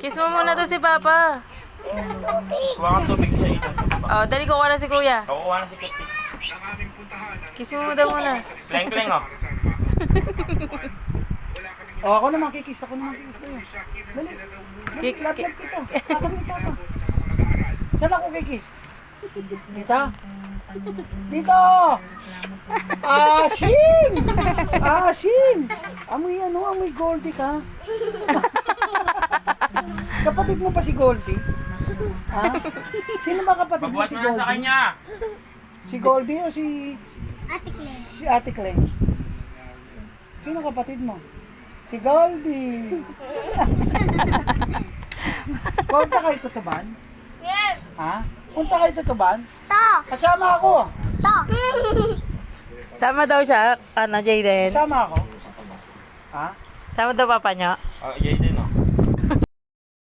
Kiss mo muna to si Papa. Kuha kang tubig sa ito. Oh, dali ko na si Kuya. Kukuha na si Kusti. Kiss mo daw muna. Kleng-kleng oh. Oh, ako naman kikis. Ako naman kikis tayo. Dali. Lap-lap kita. Takam ni Papa. Saan ako kikis? Dito? Dito! Asim! Asim! Amoy Goldie ka. Kapatid mo pa si Goldie? Ha? Sino ba kapatid mo Magbuhat si mo na sa Goldie? kanya. Si Goldie o si... Si Ate Clem. Sino kapatid mo? Si Goldie. Punta kayo tutuban? Yes. Ha? Punta kayo tutuban? To. Kasama ako. To. Sama daw siya, Jaden. Kasama ako. Ha? Sama daw Papa niya. Oh, Jaden